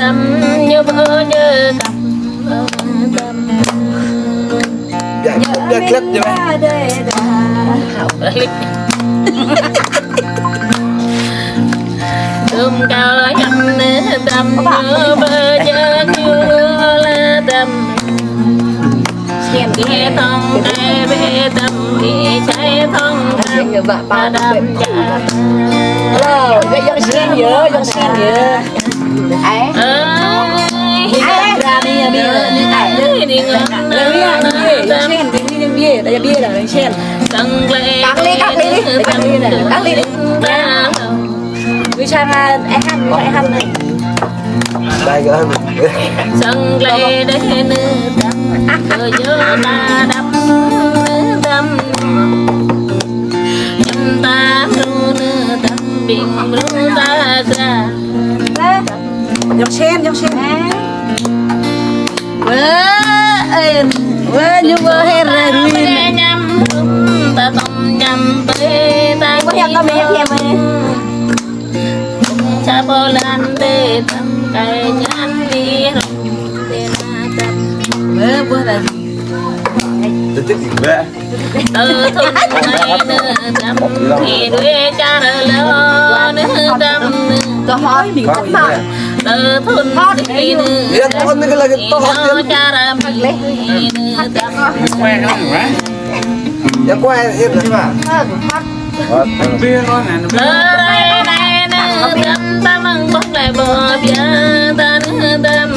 tâm như bơ như cặp tâm Dạ clip như vậy học clip tôm cao nhầm tâm như bơ như là tâm nghe thông tay về tâm đi cháy thông ba đam chả cái dân xin nhớ ấy ra đi đi ngon bia đây bia là đánh sen cắt đi vì sao mà ai ăn này đây cơ sân lệ để nữ tâm nhớ ta đắm tâm nhầm ta ru nữ tâm bình ru ta ra dòng sen như vừa hết rồi nhắm ta tông nhắm bê ta cha bò lan để tâm cái nhăn đi rong để na tâm bữa là tôi thích gì vậy từ thôn này nữa tâm thì đuôi cha lỡ nữa tâm có hỏi mình cắt mà từ thôn này nữa ya con cái là cái to nó cha ra mình nữa tâm quen nó nữa ya quay hết rồi mà bia con này từ đây này nữa tâm ta mừng bốc lại bờ bia ta nữa tâm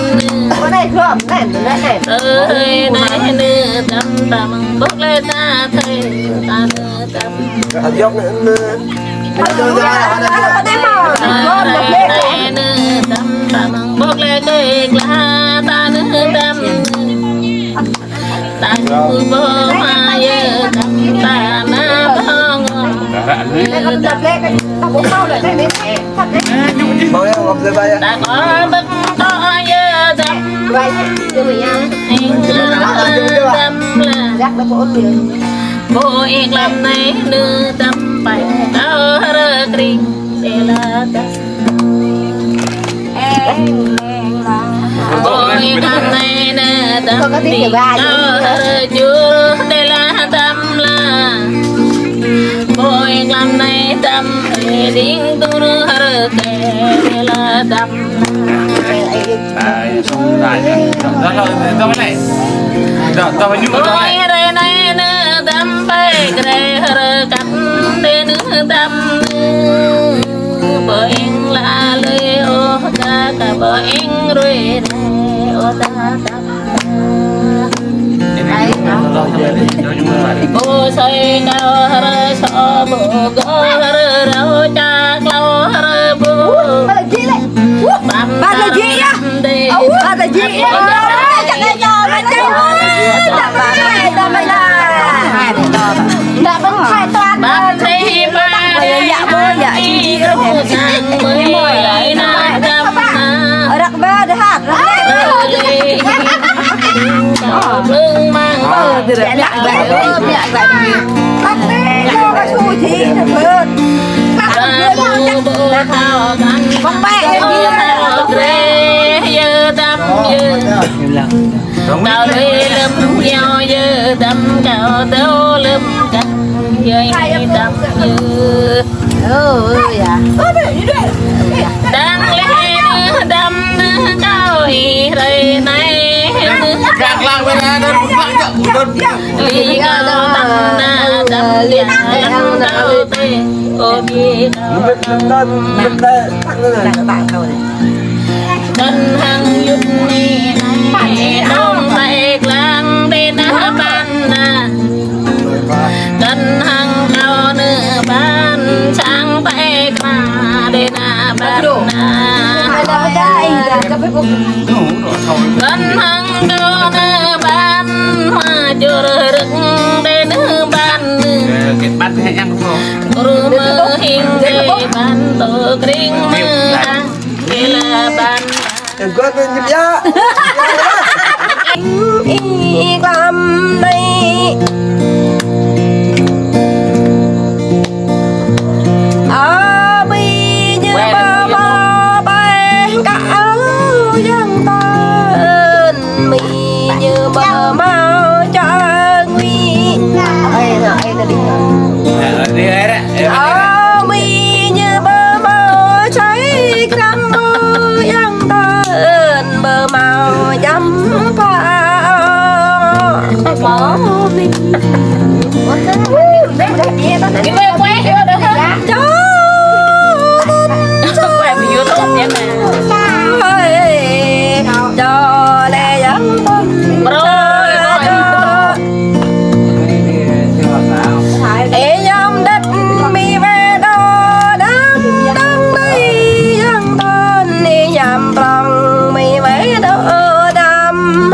cái này không này từ đây này nữa tâm ta mừng bốc lại ta thấy ta nữa tâm hạt dốc nữa ta mừng bốc lại cây lá ta nữa tâm ta vui bơ hoa dơ tâm ta na bơ ngon mau em học dây bay ta có bức to dơ tâm tâm là cô yên làm này nữ tâm phải cao rơ kinh để là tâm cô yên làm này nữ tâm đi cao rơ chưa để là tâm là cô yên làm này tâm để điên tu rơ để là tâm tao phải nhúng ôi re này nữ tâm phải re rơ cắn để nữ tâm bờ em là lời ô ta cả bờ em rồi ô ta tâm bố xây cao rơ so bố gõ rơ rau cha cao rơ bố ba là gì á ba là gì chắc là cho nó chơi đã vẫn khai toán ba thấy ba dạ bố dạ chị sang mới na tâm đặt ba để hát lưng mang lại bắt đi cho cái xui thì được con bé dơ tâm dơ cao thuê lâm nhau dơ tâm cao tấu lâm canh dơ tâm dơ đang lê đưa tâm cao hì rầy này gạt lang bên này nó lý cao tâm na tâm liền tâm cao tê ô bì tân hằng dục ni này đông tay lang đi na ban na tân hằng cao nữ ban sang tay mà đi na ban na tân hằng cao nữ ban hoa chùa rực đi nữ ban cái bát hay ăn không ru mơ hiên về ban tổ kring mơ ăn kia là ban em có tên nhịp giá y làm đây ở bi như ba ba ba cả dân tên mi như bờ mau cho nguy ai là đi đi ấy đấy mi như bờ mau cháy căng dân tên bờ mau chấm pha bỏ mi cái quay quay hiểu được không cho quay video tốt nhé cho lẽ dân ê dòng đất mi về đó đám đám đi dân tên đi nhằm lòng mi về đó đám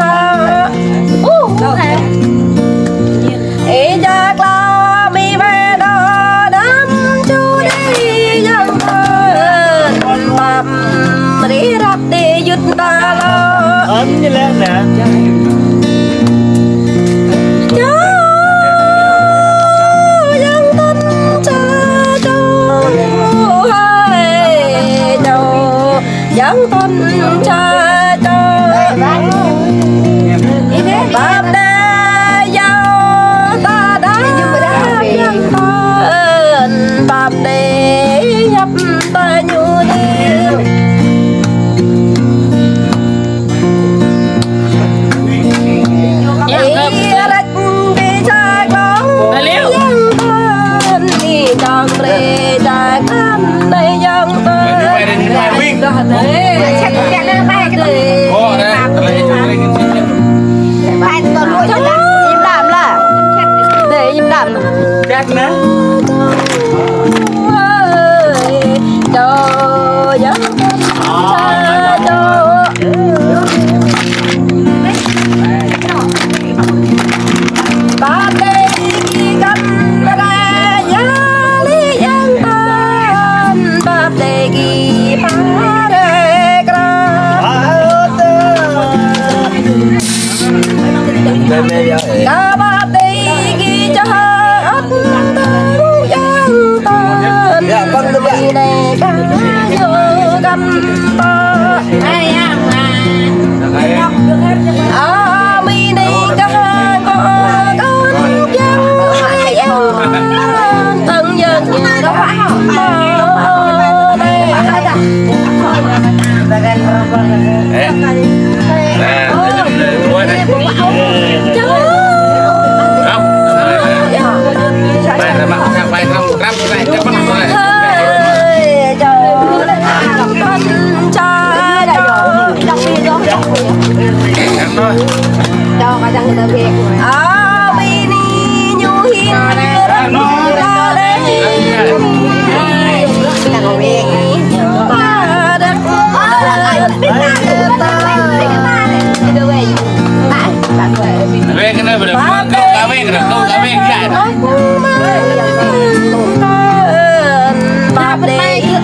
ê chắc là mi về đó đám chú đi dân tên bầm đi rắp đi dứt ta lo ấm như lên nè dân tên cha cho bab đê giao ta đã dân tên bab đê nhập ta nhu điêu đi lách đi cha con dân tên đi tròn rê cha con đây dân tên chắc chắn là hai cái hai tuần luôn cho im đạm là để im đạm chắc nữa cho dân ba đây căn ra giá lý dân tên ba đây ghi phá đề cả ba đi ghi cho hết dân tên đi này cả vô găm to mi đi cả con dân từng dân đó về cái nơi vừa được câu cá về cái câu cá về cái bab đây mất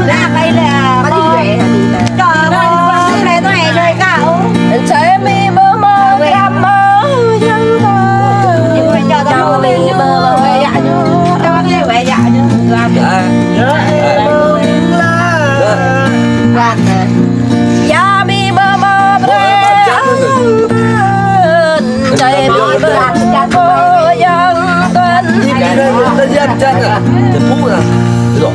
ra đây là cho này tôi hay chơi cao chơi mi bơ mơ làm mơ dân thơ cho mi bơ mơ về dạ cho nghe về dạ làm ya mi bơ mơ chơi mi bơ cô dân tên dân chân à từ phú nè rồi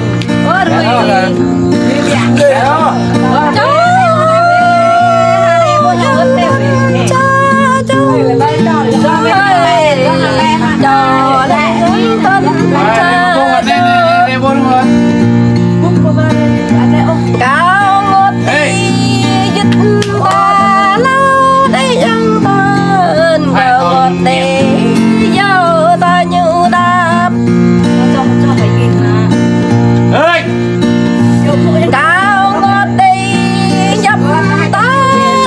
cao ngột đi dứt ta lâu đây dân tên cao ngột đi dâu ta như đạp cao ngột đi dập ta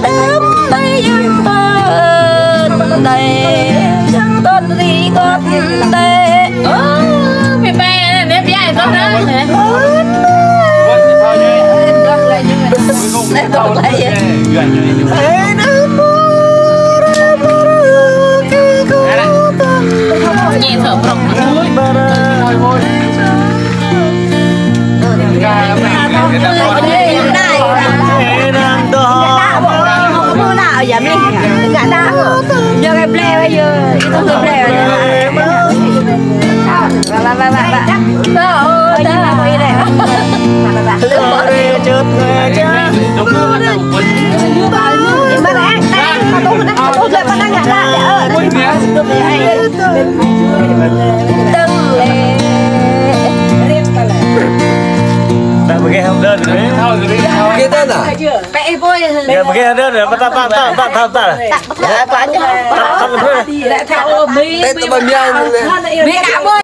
đếm đây dân tên đây dân tên gì ngột đây bị bè nếp dài tốt đó Don't play it. nhẹ thở rộng Mua nào giảm đi cả đá giờ cái ple bây giờ không cái ple rồi Pakai hamdan ni. Pakai tu tak? Pakai boy. Ya pakai hamdan ni. Tak. Tak apa aja. Tak tu bamian. Mereka boy.